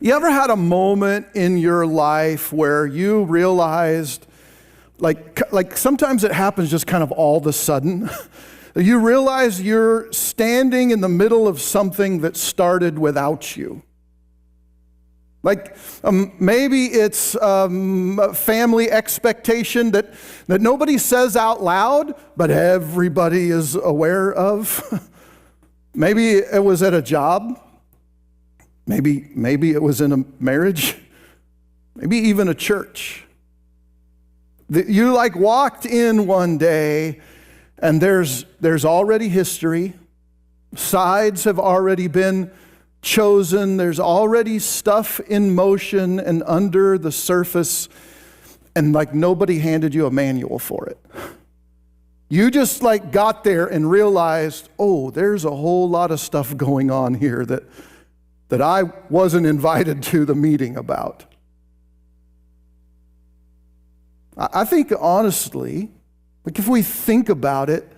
You ever had a moment in your life where you realized, like sometimes it happens just kind of all of a sudden. You realize you're standing in the middle of something that started without you. Like maybe it's a family expectation that nobody says out loud, but everybody is aware of. Maybe it was at a job. Maybe it was in a marriage. Maybe even a church. You like walked in one day and there's already history. Sides have already been chosen. There's already stuff in motion and under the surface, and like nobody handed you a manual for it. You just like got there and realized, oh, there's a whole lot of stuff going on here that I wasn't invited to the meeting about. I think honestly, like if we think about it,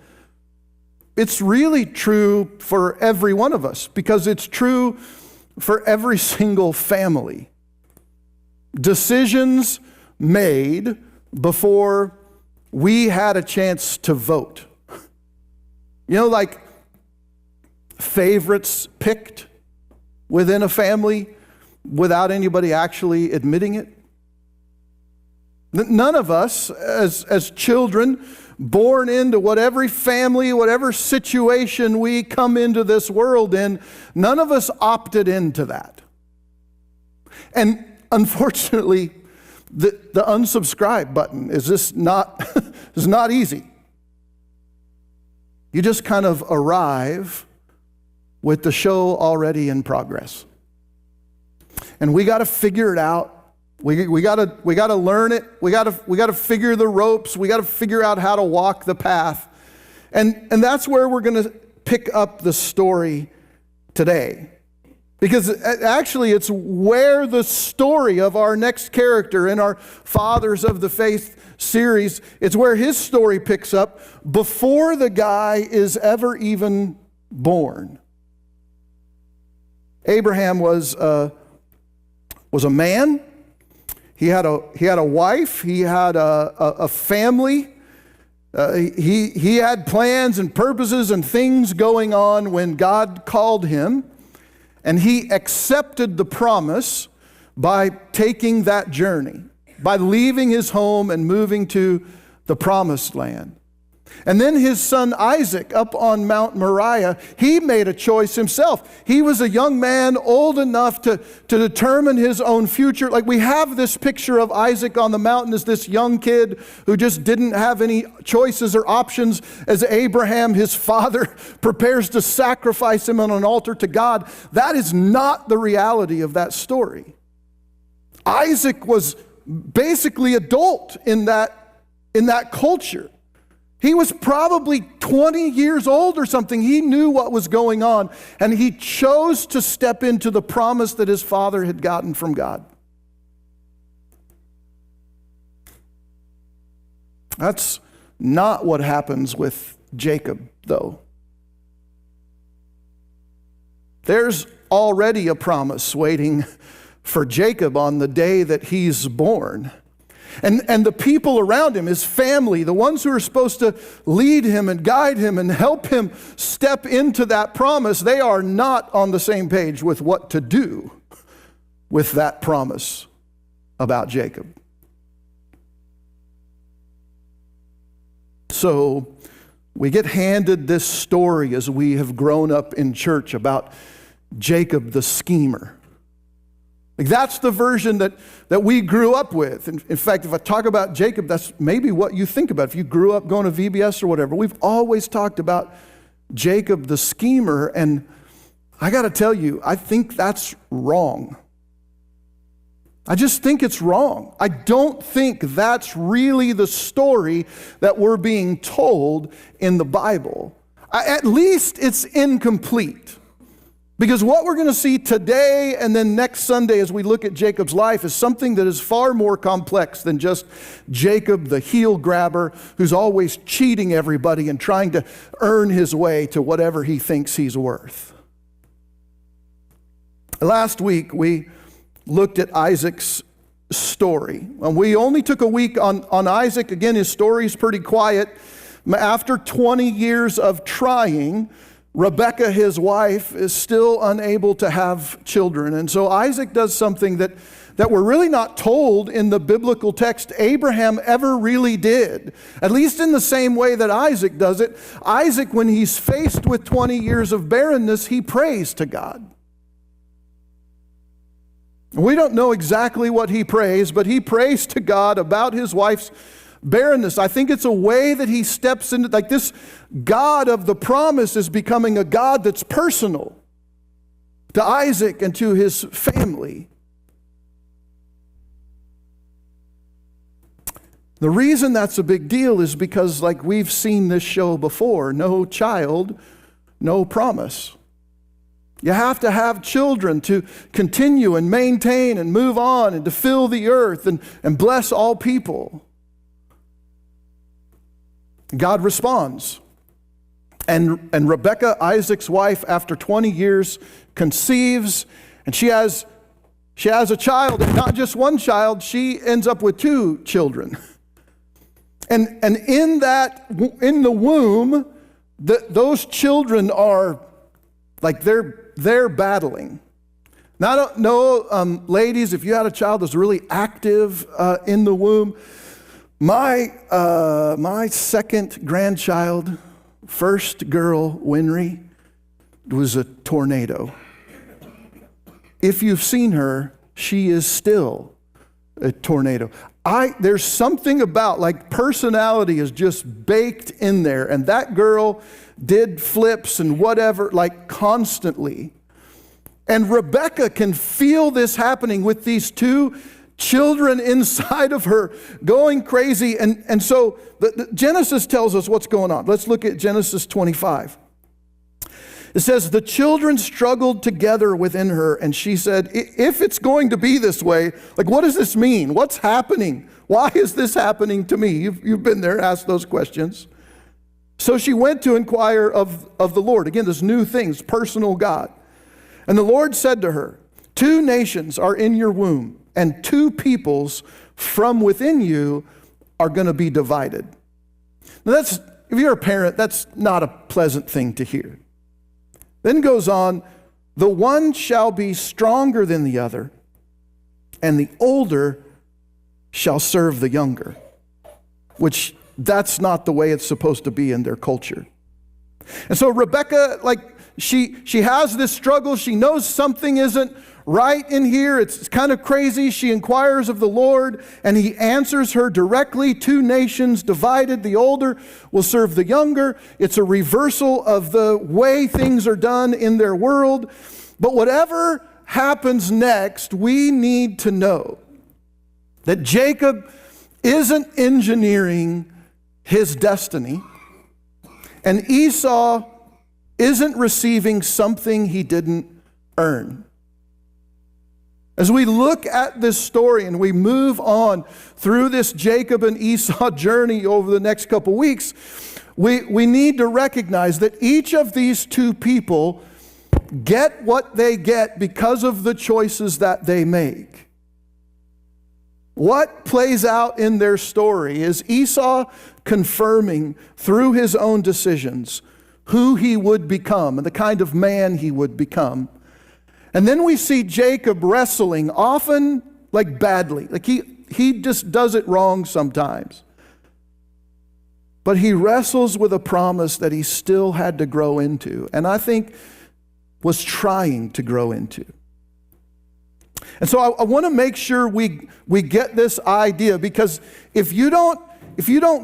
it's really true for every one of us, because it's true for every single family. Decisions made before we had a chance to vote. You know, like favorites picked within a family without anybody actually admitting it. None of us as children born into whatever family, whatever situation we come into this world in, none of us opted into that. And unfortunately, the unsubscribe button is just not, is not easy. You just kind of arrive with the show already in progress. And we got to figure it out. We got to learn it. We got to figure the ropes. We got to figure out how to walk the path. And that's where we're going to pick up the story today. Because actually it's where the story of our next character in our Fathers of the Faith series, it's where his story picks up before the guy is ever even born. Abraham was a man. He had a wife. He had a family. He had plans and purposes and things going on when God called him, and he accepted the promise by taking that journey, by leaving his home and moving to the promised land. And then his son Isaac up on Mount Moriah, he made a choice himself. He was a young man old enough to determine his own future. Like we have this picture of Isaac on the mountain as this young kid who just didn't have any choices or options as Abraham, his father, prepares to sacrifice him on an altar to God. That is not the reality of that story. Isaac was basically adult in that culture. He was probably 20 years old or something. He knew what was going on, and he chose to step into the promise that his father had gotten from God. That's not what happens with Jacob, though. There's already a promise waiting for Jacob on the day that he's born. And the people around him, his family, the ones who are supposed to lead him and guide him and help him step into that promise, they are not on the same page with what to do with that promise about Jacob. So we get handed this story as we have grown up in church about Jacob the schemer. Like that's the version that we grew up with. In fact, if I talk about Jacob, that's maybe what you think about. If you grew up going to VBS or whatever, we've always talked about Jacob the schemer. And I got to tell you, I think that's wrong. I just think it's wrong. I don't think that's really the story that we're being told in the Bible. At least it's incomplete. Because what we're going to see today and then next Sunday as we look at Jacob's life is something that is far more complex than just Jacob, the heel grabber, who's always cheating everybody and trying to earn his way to whatever he thinks he's worth. Last week, we looked at Isaac's story. We only took a week on Isaac. Again, his story is pretty quiet. After 20 years of trying, Rebekah, his wife, is still unable to have children. And so Isaac does something that we're really not told in the biblical text Abraham ever really did, at least in the same way that Isaac does it. Isaac, when he's faced with 20 years of barrenness, he prays to God. We don't know exactly what he prays, but he prays to God about his wife's barrenness. I think it's a way that he steps into, like, this God of the promise is becoming a God that's personal to Isaac and to his family. The reason that's a big deal is because, like we've seen this show before, no child, no promise. You have to have children to continue and maintain and move on and to fill the earth and bless all people. God responds. And Rebekah, Isaac's wife, after 20 years, conceives, and she has a child, and not just one child, she ends up with 2 children. And in the womb, those children are like they're battling. Now, I don't know, ladies, if you had a child that's really active in the womb. My second grandchild, first girl, Winry, was a tornado. If you've seen her, she is still a tornado. There's something about, like, personality is just baked in there, and that girl did flips and whatever, like, constantly. And Rebekah can feel this happening with these 2 children inside of her going crazy. And so the Genesis tells us what's going on. Let's look at Genesis 25. It says, the children struggled together within her, and she said, if it's going to be this way, like, what does this mean? What's happening? Why is this happening to me? You've been there, asked those questions. So she went to inquire of the Lord. Again, this new thing, this personal God. And the Lord said to her, 2 nations are in your womb, and 2 peoples from within you are going to be divided. Now if you're a parent, that's not a pleasant thing to hear. Then goes on, the one shall be stronger than the other, and the older shall serve the younger, which that's not the way it's supposed to be in their culture. And so Rebekah, like, she has this struggle. She knows something isn't right in here. It's kind of crazy. She inquires of the Lord, and he answers her directly. 2 nations divided. The older will serve the younger. It's a reversal of the way things are done in their world. But whatever happens next, we need to know that Jacob isn't engineering his destiny, and Esau isn't receiving something he didn't earn. As we look at this story and we move on through this Jacob and Esau journey over the next couple weeks, we need to recognize that each of these 2 people get what they get because of the choices that they make. What plays out in their story is Esau confirming through his own decisions who he would become and the kind of man he would become. And then we see Jacob wrestling, often like badly. Like he just does it wrong sometimes. But he wrestles with a promise that he still had to grow into, and I think was trying to grow into. And so I want to make sure we get this idea, because if you don't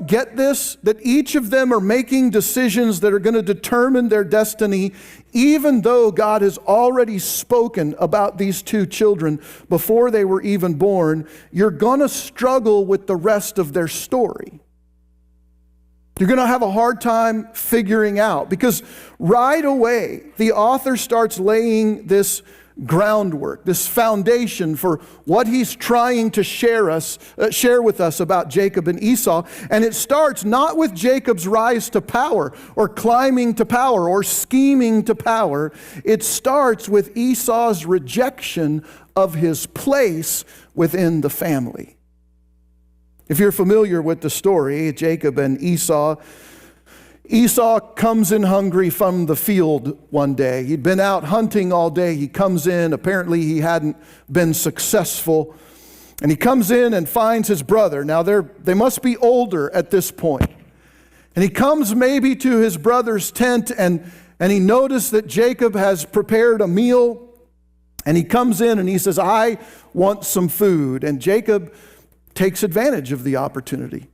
get this, that each of them are making decisions that are going to determine their destiny, even though God has already spoken about these 2 children before they were even born, you're going to struggle with the rest of their story. You're going to have a hard time figuring out, because right away the author starts laying this groundwork, this foundation for what he's trying to share with us about Jacob and Esau. And it starts not with Jacob's rise to power or climbing to power or scheming to power. It starts with Esau's rejection of his place within the family. If you're familiar with the story, Jacob and Esau comes in hungry from the field one day. He'd been out hunting all day. He comes in. Apparently, he hadn't been successful. And he comes in and finds his brother. Now, they must be older at this point. And he comes maybe to his brother's tent, and he noticed that Jacob has prepared a meal. And he comes in and he says, I want some food. And Jacob takes advantage of the opportunity.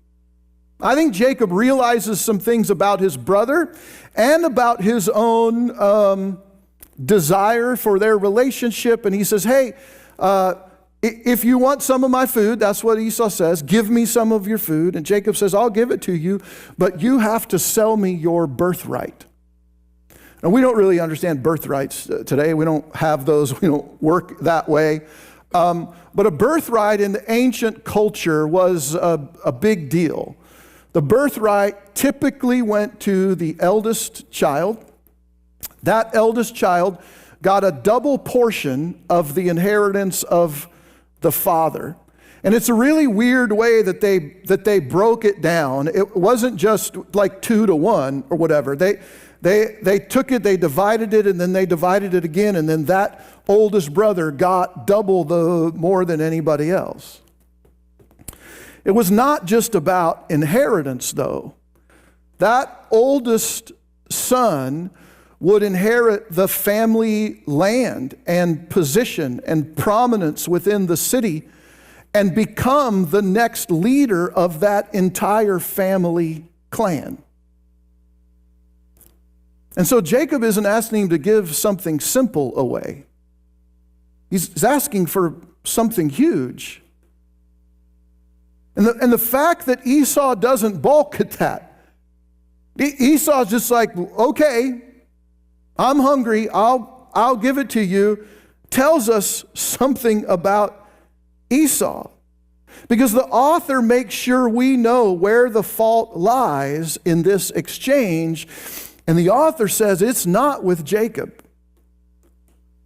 I think Jacob realizes some things about his brother and about his own desire for their relationship. And he says, hey, if you want some of my food, that's what Esau says, give me some of your food. And Jacob says, I'll give it to you, but you have to sell me your birthright. And we don't really understand birthrights today. We don't have those. We don't work that way. But a birthright in the ancient culture was a big deal. The birthright typically went to the eldest child. That eldest child got a double portion of the inheritance of the father. And it's a really weird way that they broke it down. It wasn't just like 2-1 or whatever. They took it, they divided it, and then they divided it again, and then that oldest brother got double more than anybody else. It was not just about inheritance, though. That oldest son would inherit the family land and position and prominence within the city and become the next leader of that entire family clan. And so Jacob isn't asking him to give something simple away. He's asking for something huge. And the fact that Esau doesn't balk at that. Esau's just like, okay, I'm hungry, I'll give it to you, tells us something about Esau. Because the author makes sure we know where the fault lies in this exchange. And the author says it's not with Jacob.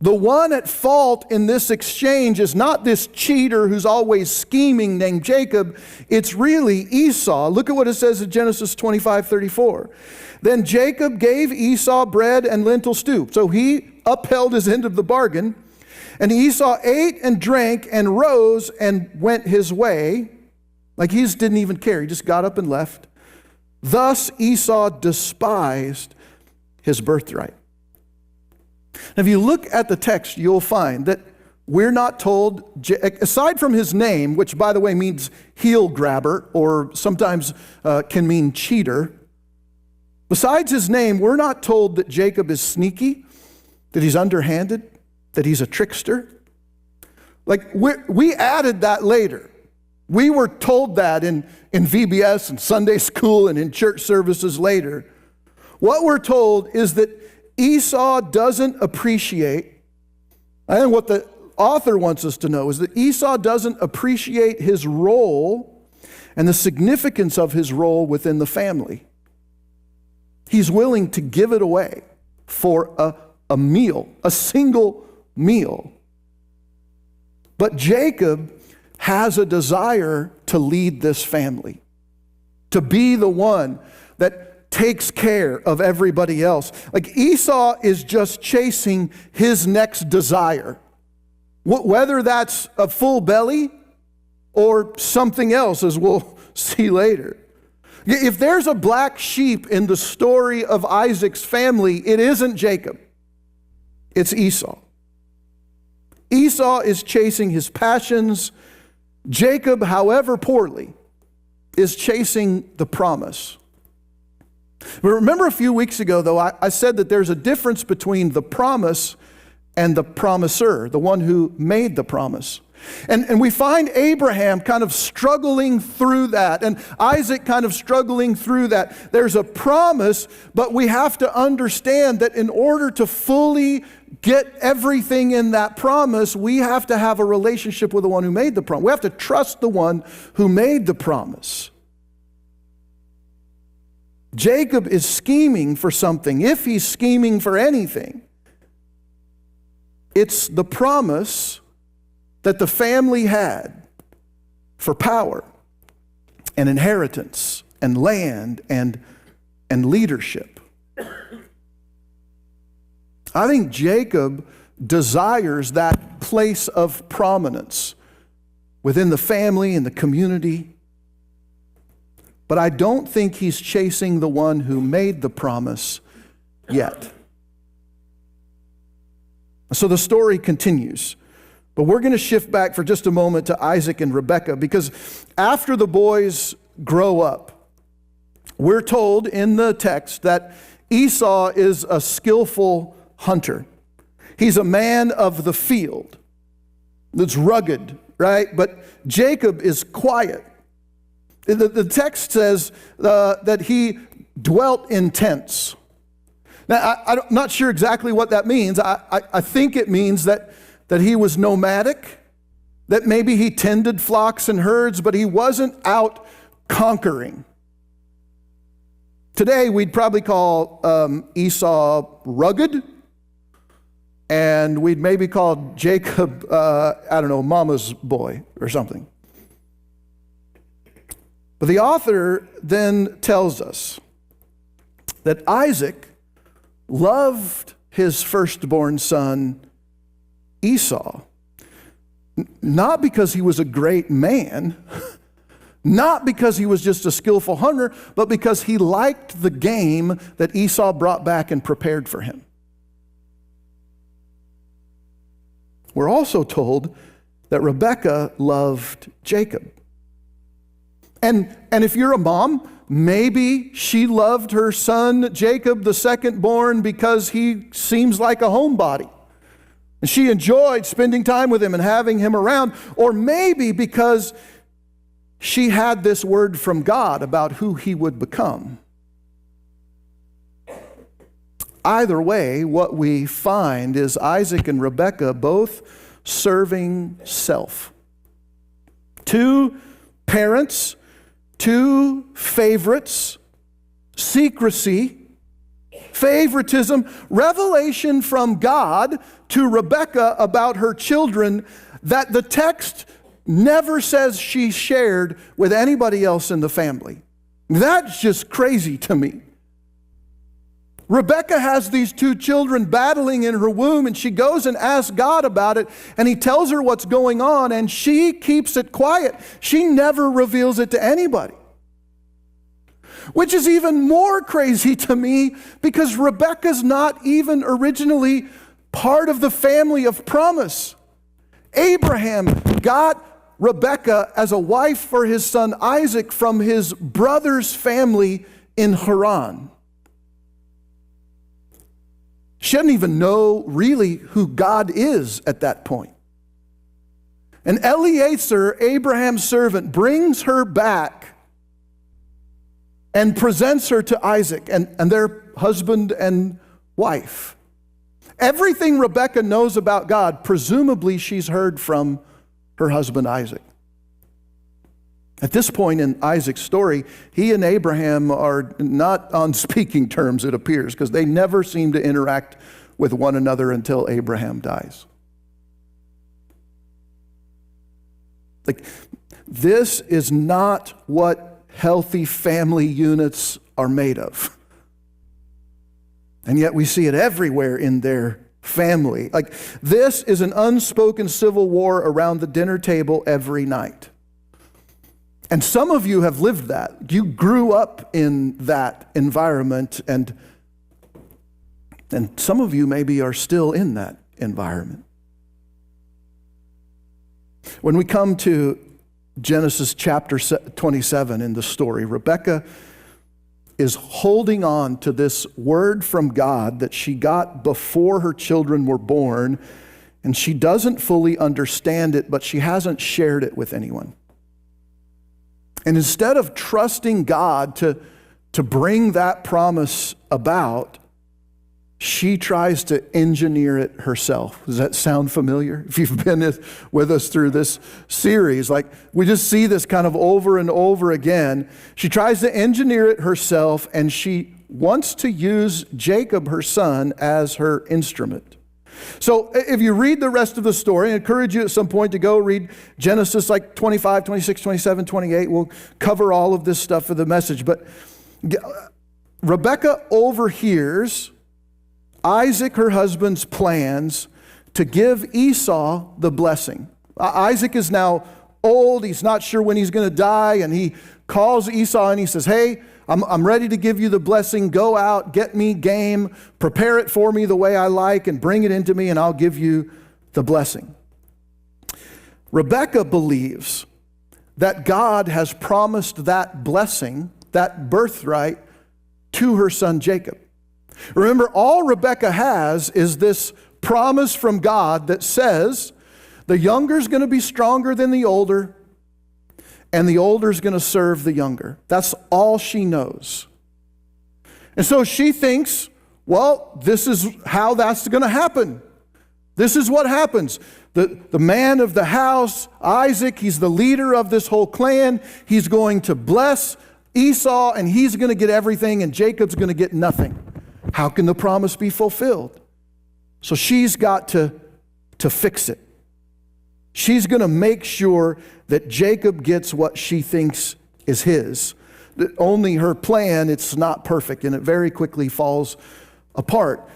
The one at fault in this exchange is not this cheater who's always scheming named Jacob. It's really Esau. Look at what it says in Genesis 25:34. Then Jacob gave Esau bread and lentil stew. So he upheld his end of the bargain. And Esau ate and drank and rose and went his way. Like he just didn't even care. He just got up and left. Thus Esau despised his birthright. Now, if you look at the text, you'll find that we're not told, aside from his name, which by the way means heel grabber or sometimes can mean cheater, besides his name, we're not told that Jacob is sneaky, that he's underhanded, that he's a trickster. Like we added that later. We were told that in VBS and Sunday school and in church services later. What we're told is that Esau doesn't appreciate, and what the author wants us to know is that Esau doesn't appreciate his role and the significance of his role within the family. He's willing to give it away for a meal, a single meal. But Jacob has a desire to lead this family, to be the one that takes care of everybody else. Like Esau is just chasing his next desire, whether that's a full belly or something else, as we'll see later. If there's a black sheep in the story of Isaac's family, it isn't Jacob, it's Esau. Esau is chasing his passions. Jacob, however poorly, is chasing the promise. But remember a few weeks ago, though, I said that there's a difference between the promise and the promiser, the one who made the promise. And we find Abraham kind of struggling through that, and Isaac kind of struggling through that. There's a promise, but we have to understand that in order to fully get everything in that promise, we have to have a relationship with the one who made the promise. We have to trust the one who made the promise. Jacob is scheming for something. If he's scheming for anything, it's the promise that the family had for power and inheritance and land and leadership. I think Jacob desires that place of prominence within the family and the community. But I don't think he's chasing the one who made the promise yet. So the story continues. But we're going to shift back for just a moment to Isaac and Rebekah, because after the boys grow up, we're told in the text that Esau is a skillful hunter. He's a man of the field that's rugged, right? But Jacob is quiet. The text says that he dwelt in tents. Now, I'm not sure exactly what that means. I think it means that he was nomadic, that maybe he tended flocks and herds, but he wasn't out conquering. Today, we'd probably call Esau rugged, and we'd maybe call Jacob, mama's boy or something. But the author then tells us that Isaac loved his firstborn son, Esau, not because he was a great man, not because he was just a skillful hunter, but because he liked the game that Esau brought back and prepared for him. We're also told that Rebekah loved Jacob. And if you're a mom, maybe she loved her son Jacob, the second-born, because he seems like a homebody. And she enjoyed spending time with him and having him around. Or maybe because she had this word from God about who he would become. Either way, what we find is Isaac and Rebekah both serving self. Two parents, two favorites, secrecy, favoritism, revelation from God to Rebekah about her children that the text never says she shared with anybody else in the family. That's just crazy to me. Rebekah has these two children battling in her womb, and she goes and asks God about it, and he tells her what's going on, and she keeps it quiet. She never reveals it to anybody. Which is even more crazy to me because Rebekah's not even originally part of the family of promise. Abraham got Rebekah as a wife for his son Isaac from his brother's family in Haran. She doesn't even know really who God is at that point. And Eliezer, Abraham's servant, brings her back and presents her to Isaac and their husband and wife. Everything Rebekah knows about God, presumably she's heard from her husband Isaac. At this point in Isaac's story, he and Abraham are not on speaking terms, it appears, because they never seem to interact with one another until Abraham dies. This is not what healthy family units are made of. And yet we see it everywhere in their family. This is an unspoken civil war around the dinner table every night. And some of you have lived that. You grew up in that environment, and some of you maybe are still in that environment. When we come to Genesis chapter 27 in the story, Rebekah is holding on to this word from God that she got before her children were born, and she doesn't fully understand it, but she hasn't shared it with anyone. And instead of trusting God to bring that promise about, she tries to engineer it herself. Does that sound familiar? If you've been with us through this series, like we just see this kind of over and over again. She tries to engineer it herself, and she wants to use Jacob, her son, as her instrument. So if you read the rest of the story, I encourage you at some point to go read Genesis like 25, 26, 27, 28. We'll cover all of this stuff for the message. But Rebekah overhears Isaac, her husband's plans to give Esau the blessing. Isaac is now old. He's not sure when he's going to die. And he calls Esau and he says, hey, I'm ready to give you the blessing. Go out, get me game, prepare it for me the way I like, and bring it into me, and I'll give you the blessing. Rebekah believes that God has promised that blessing, that birthright, to her son Jacob. Remember, all Rebekah has is this promise from God that says the younger's going to be stronger than the older, and the older's going to serve the younger. That's all she knows. And so she thinks, well, this is how that's going to happen. This is what happens. The man of the house, Isaac, he's the leader of this whole clan. He's going to bless Esau, and he's going to get everything, and Jacob's going to get nothing. How can the promise be fulfilled? So she's got to fix it. She's going to make sure that Jacob gets what she thinks is his. That only her plan, it's not perfect, and it very quickly falls apart.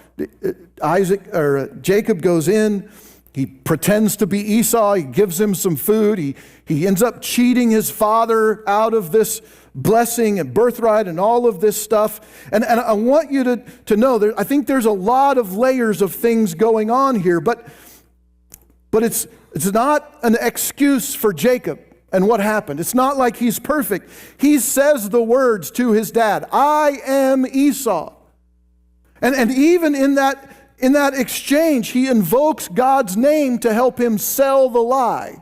Jacob goes in, he pretends to be Esau, he gives him some food, he ends up cheating his father out of this blessing and birthright and all of this stuff. And I want you to know, I think there's a lot of layers of things going on here, but it's not an excuse for Jacob and what happened. It's not like he's perfect. He says the words to his dad, I am Esau. And even in that exchange, he invokes God's name to help him sell the lie.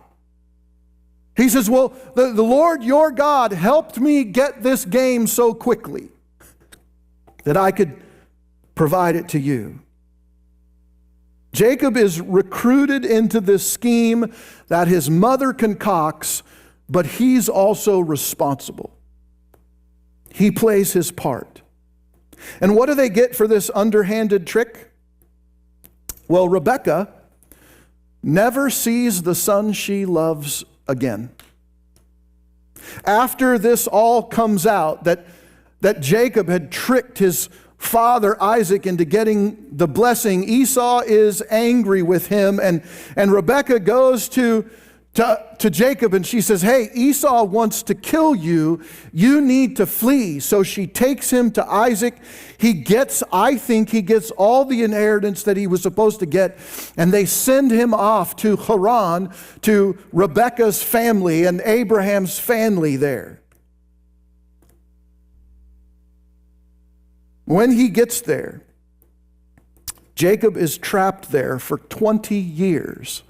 He says, well, the Lord your God helped me get this game so quickly that I could provide it to you. Jacob is recruited into this scheme that his mother concocts, but he's also responsible. He plays his part. And what do they get for this underhanded trick? Well, Rebekah never sees the son she loves again. After this all comes out, that Jacob had tricked his father Isaac into getting the blessing, Esau is angry with him, and Rebekah goes to Jacob and she says, hey, Esau wants to kill you. You need to flee. So she takes him to Isaac. I think he gets all the inheritance that he was supposed to get, and they send him off to Haran, to Rebekah's family and Abraham's family there. When he gets there, Jacob is trapped there for 20 years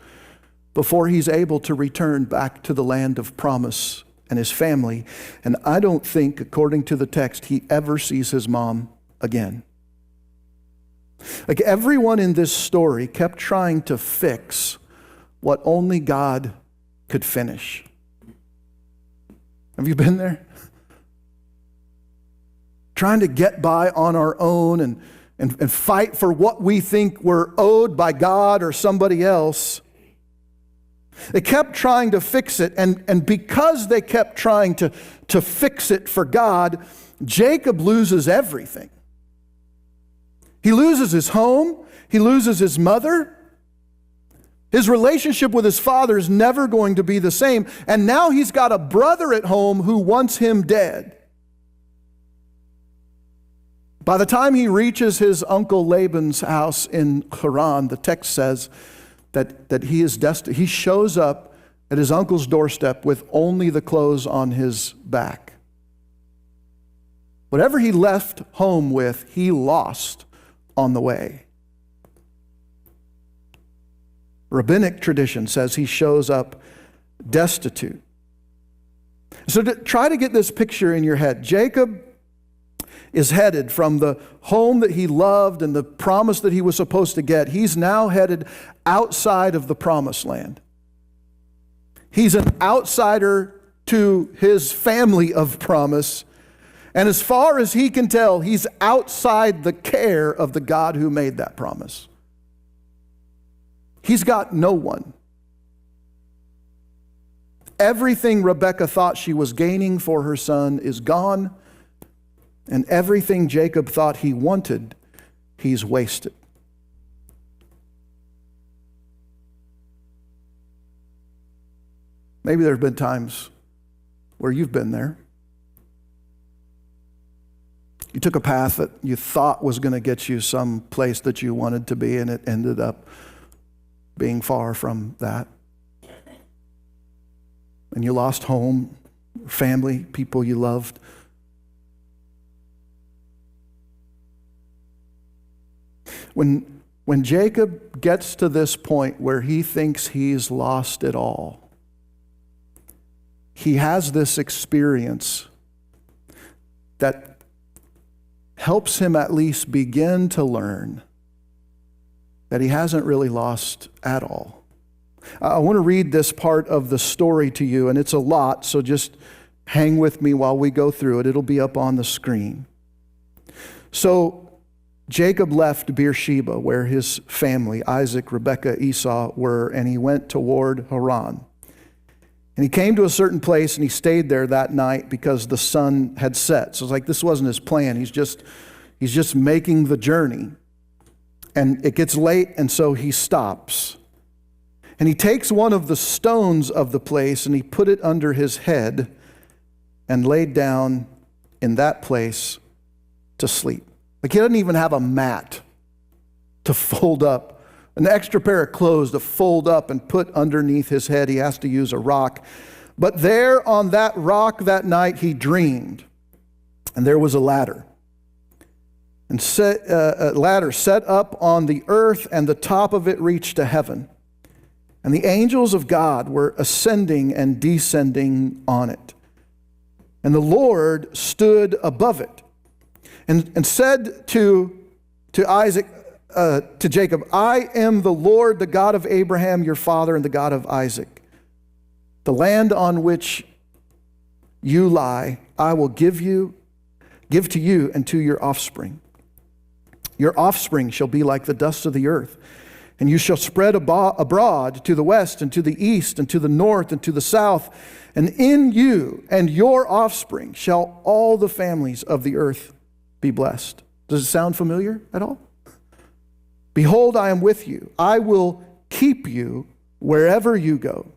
before he's able to return back to the land of promise and his family. And I don't think, according to the text, he ever sees his mom again. Like everyone in this story kept trying to fix what only God could finish. Have you been there? Trying to get by on our own and fight for what we think we're owed by God or somebody else. They kept trying to fix it, and because they kept trying to fix it for God, Jacob loses everything. He loses his home, he loses his mother. His relationship with his father is never going to be the same, and now he's got a brother at home who wants him dead. By the time he reaches his uncle Laban's house in Haran, the text says that he is destined. He shows up at his uncle's doorstep with only the clothes on his back. Whatever he left home with, he lost on the way. Rabbinic tradition says he shows up destitute. So try to get this picture in your head. Jacob is headed from the home that he loved and the promise that he was supposed to get. He's now headed outside of the promised land. He's an outsider to his family of promise. And as far as he can tell, he's outside the care of the God who made that promise. He's got no one. Everything Rebekah thought she was gaining for her son is gone, and everything Jacob thought he wanted, he's wasted. Maybe there have been times where you've been there. You took a path that you thought was going to get you some place that you wanted to be, and it ended up being far from that. And you lost home, family, people you loved. When Jacob gets to this point where he thinks he's lost it all, he has this experience that helps him at least begin to learn that he hasn't really lost at all. I want to read this part of the story to you, and it's a lot, so just hang with me while we go through it. It'll be up on the screen. So Jacob left Beersheba, where his family, Isaac, Rebekah, Esau, were, and he went toward Haran. And he came to a certain place, and he stayed there that night because the sun had set. So it's like this wasn't his plan. He's just making the journey. And it gets late, and so he stops. And he takes one of the stones of the place, and he put it under his head and laid down in that place to sleep. Like he doesn't even have a mat to fold up, an extra pair of clothes to fold up and put underneath his head. He has to use a rock. But there on that rock that night he dreamed, and there was a ladder. And a ladder set up on the earth, and the top of it reached to heaven. And the angels of God were ascending and descending on it. And the Lord stood above it and said to Isaac, to Jacob, I am the Lord, the God of Abraham, your father, and the God of Isaac. The land on which you lie, I will give to you and to your offspring. Your offspring shall be like the dust of the earth. And you shall spread abroad to the west and to the east and to the north and to the south. And in you and your offspring shall all the families of the earth be blessed. Does it sound familiar at all? Behold, I am with you. I will keep you wherever you go.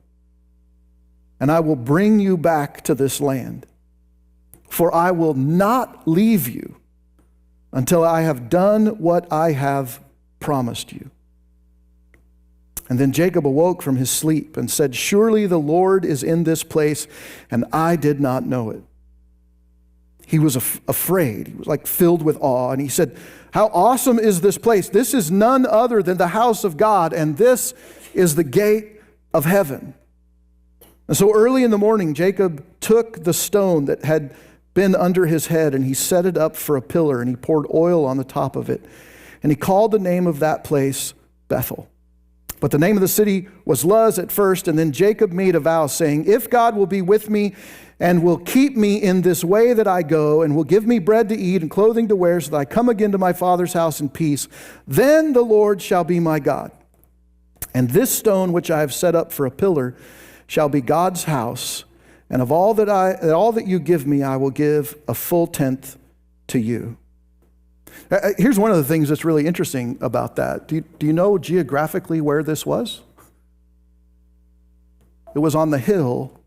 And I will bring you back to this land. For I will not leave you until I have done what I have promised you. And then Jacob awoke from his sleep and said, surely the Lord is in this place, and I did not know it. He was afraid. He was like filled with awe. And he said, how awesome is this place? This is none other than the house of God, and this is the gate of heaven. And so early in the morning, Jacob took the stone that had been under his head, and he set it up for a pillar, and he poured oil on the top of it. And he called the name of that place Bethel. But the name of the city was Luz at first, and then Jacob made a vow, saying, if God will be with me and will keep me in this way that I go, and will give me bread to eat and clothing to wear, so that I come again to my father's house in peace, then the Lord shall be my God. And this stone which I have set up for a pillar shall be God's house, and of all that you give me, I will give a full tenth to you. Here's one of the things that's really interesting about that. Do you know geographically where this was? It was on the hill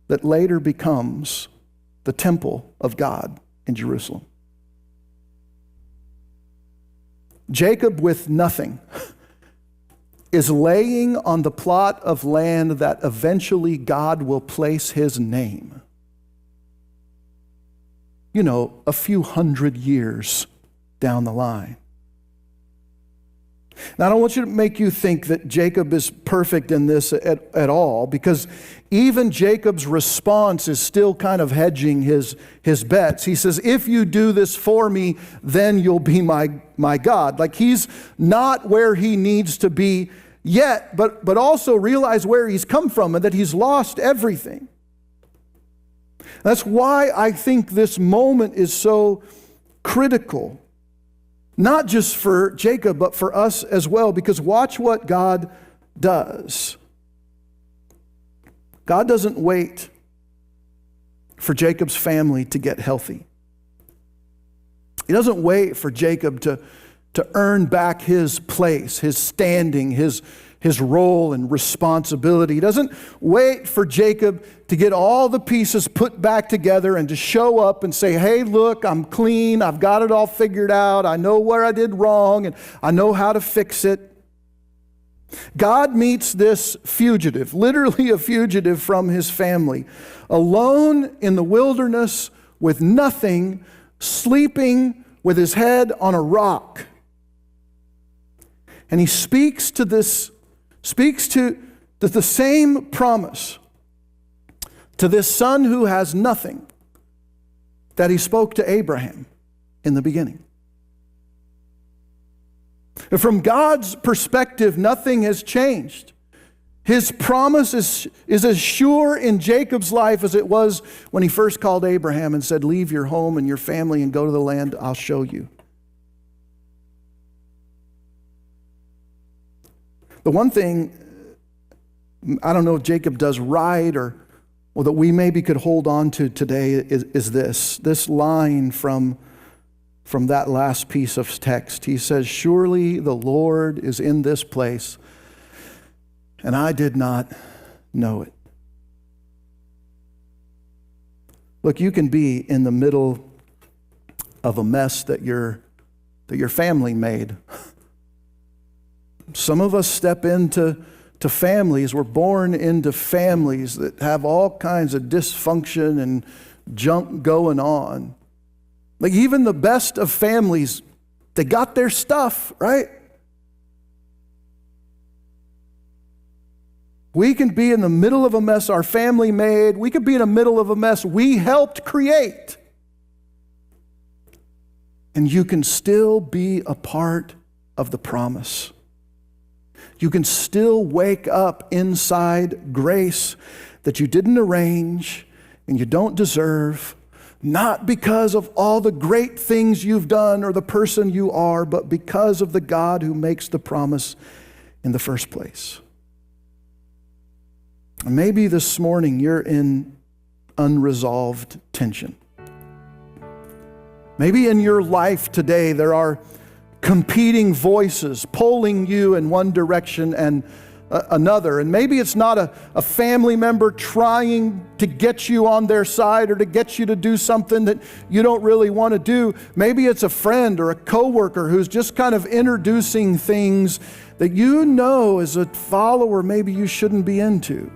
that later becomes the temple of God in Jerusalem. Jacob, with nothing, is laying on the plot of land that eventually God will place his name. You know, a few hundred years down the line. Now, I don't want you to make you think that Jacob is perfect in this at all, because even Jacob's response is still kind of hedging his bets. He says, if you do this for me, then you'll be my God. Like, he's not where he needs to be yet, but also realize where he's come from and that he's lost everything. That's why I think this moment is so critical. Not just for Jacob, but for us as well, because watch what God does. God doesn't wait for Jacob's family to get healthy. He doesn't wait for Jacob to earn back his place, his standing, his role and responsibility. He doesn't wait for Jacob to get all the pieces put back together and to show up and say, hey, look, I'm clean. I've got it all figured out. I know where I did wrong and I know how to fix it. God meets this fugitive, literally a fugitive from his family, alone in the wilderness with nothing, sleeping with his head on a rock. And he speaks to the same promise to this son who has nothing that he spoke to Abraham in the beginning. From God's perspective, nothing has changed. His promise is as sure in Jacob's life as it was when he first called Abraham and said, leave your home and your family and go to the land I'll show you. The one thing, I don't know if Jacob does right or that we maybe could hold on to today is this line from that last piece of text. He says, surely the Lord is in this place, and I did not know it. Look, you can be in the middle of a mess that your family made. Some of us step into families. We're born into families that have all kinds of dysfunction and junk going on. Like, even the best of families, they got their stuff, right? We can be in the middle of a mess our family made. We could be in the middle of a mess we helped create. And you can still be a part of the promise. You can still wake up inside grace that you didn't arrange and you don't deserve, not because of all the great things you've done or the person you are, but because of the God who makes the promise in the first place. And maybe this morning you're in unresolved tension. Maybe in your life today there are competing voices pulling you in one direction and another. And maybe it's not a family member trying to get you on their side or to get you to do something that you don't really want to do. Maybe it's a friend or a coworker who's just kind of introducing things that you know as a follower maybe you shouldn't be into.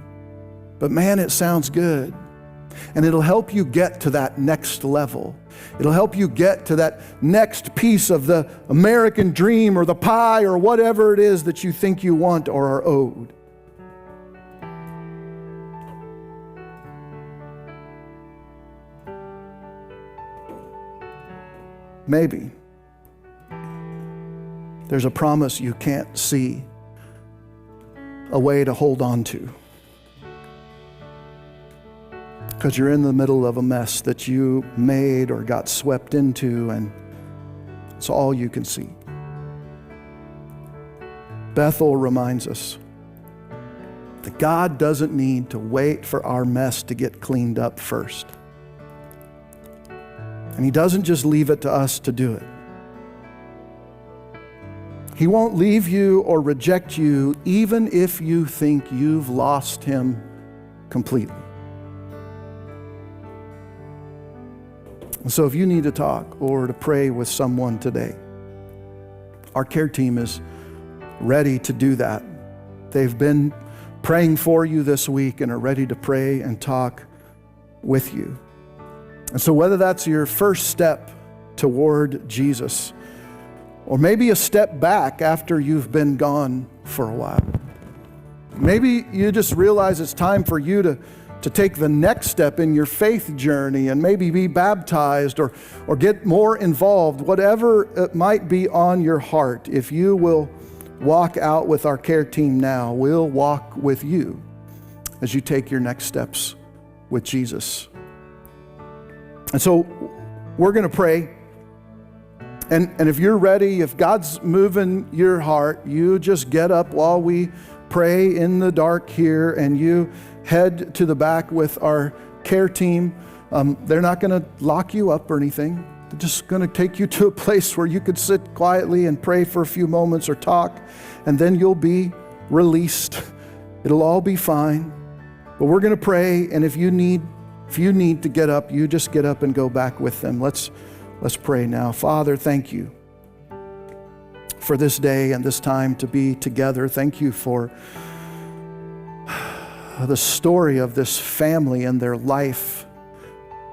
But man, it sounds good. And it'll help you get to that next level. It'll help you get to that next piece of the American dream or the pie or whatever it is that you think you want or are owed. Maybe there's a promise you can't see a way to hold on to, because you're in the middle of a mess that you made or got swept into, and it's all you can see. Bethel reminds us that God doesn't need to wait for our mess to get cleaned up first. And He doesn't just leave it to us to do it. He won't leave you or reject you even if you think you've lost Him completely. And so if you need to talk or to pray with someone today, our care team is ready to do that. They've been praying for you this week and are ready to pray and talk with you. And so whether that's your first step toward Jesus, Or maybe a step back after you've been gone for a while. Maybe you just realize it's time for you to take the next step in your faith journey and maybe be baptized or get more involved, whatever it might be on your heart. If you will walk out with our care team now, we'll walk with you as you take your next steps with Jesus. And so we're going to pray. And if you're ready, if God's moving your heart, you just get up while we pray in the dark here, and you head to the back with our care team. They're not going to lock you up or anything. They're just going to take you to a place where you could sit quietly and pray for a few moments or talk, and then you'll be released. It'll all be fine. But we're going to pray, and if you need to get up, you just get up and go back with them. Let's pray now. Father, thank you for this day and this time to be together. Thank you for the story of this family and their life,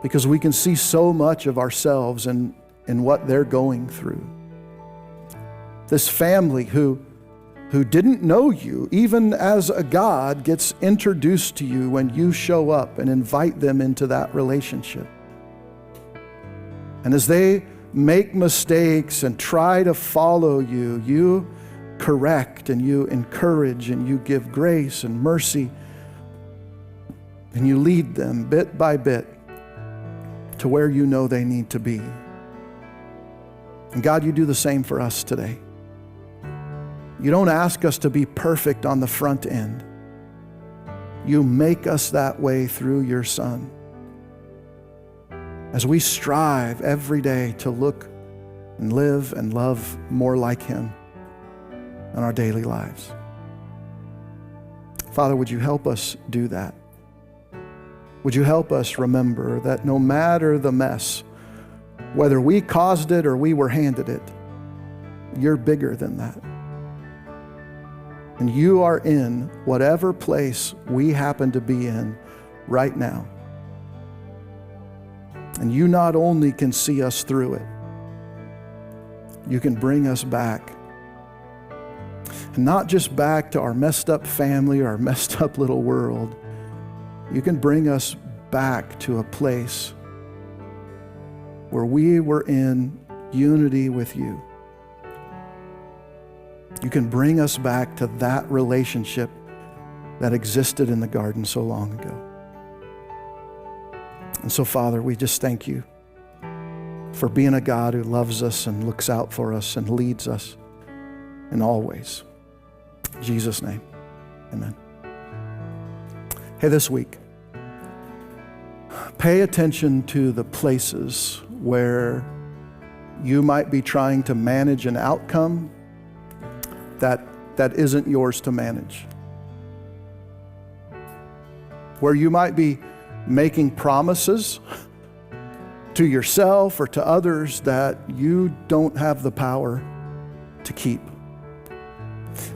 because we can see so much of ourselves in what they're going through. This family who didn't know you, even as a God, gets introduced to you when you show up and invite them into that relationship. And as they make mistakes and try to follow you, you correct and you encourage and you give grace and mercy, and you lead them bit by bit to where you know they need to be. And God, you do the same for us today. You don't ask us to be perfect on the front end. You make us that way through your Son, as we strive every day to look and live and love more like Him in our daily lives. Father, would you help us do that? Would you help us remember that no matter the mess, whether we caused it or we were handed it, you're bigger than that. And you are in whatever place we happen to be in right now. And you not only can see us through it, you can bring us back. And not just back to our messed up family or our messed up little world. You can bring us back to a place where we were in unity with you. You can bring us back to that relationship that existed in the garden so long ago. And so, Father, we just thank you for being a God who loves us and looks out for us and leads us in all ways. In Jesus' name, amen. Hey, this week, pay attention to the places where you might be trying to manage an outcome that isn't yours to manage. Where you might be making promises to yourself or to others that you don't have the power to keep.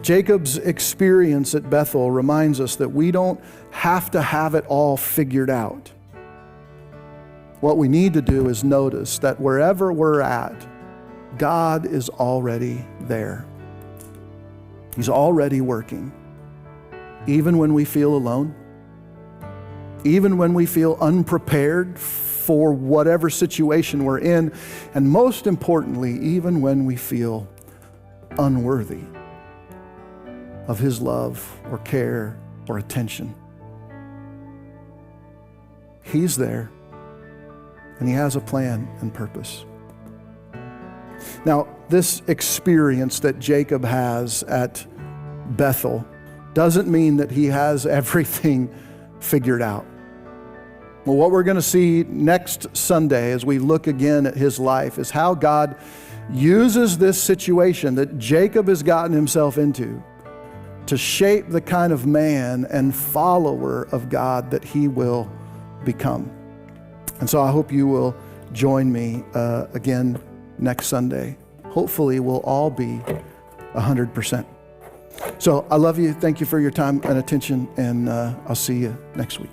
Jacob's experience at Bethel reminds us that we don't have to have it all figured out. What we need to do is notice that wherever we're at, God is already there. He's already working. Even when we feel alone, even when we feel unprepared for whatever situation we're in, and most importantly, even when we feel unworthy of His love or care or attention. He's there, and He has a plan and purpose. Now, this experience that Jacob has at Bethel doesn't mean that he has everything figured out. Well, what we're going to see next Sunday as we look again at his life is how God uses this situation that Jacob has gotten himself into to shape the kind of man and follower of God that he will become. And so I hope you will join me again next Sunday. Hopefully we'll all be 100%. So I love you. Thank you for your time and attention, and I'll see you next week.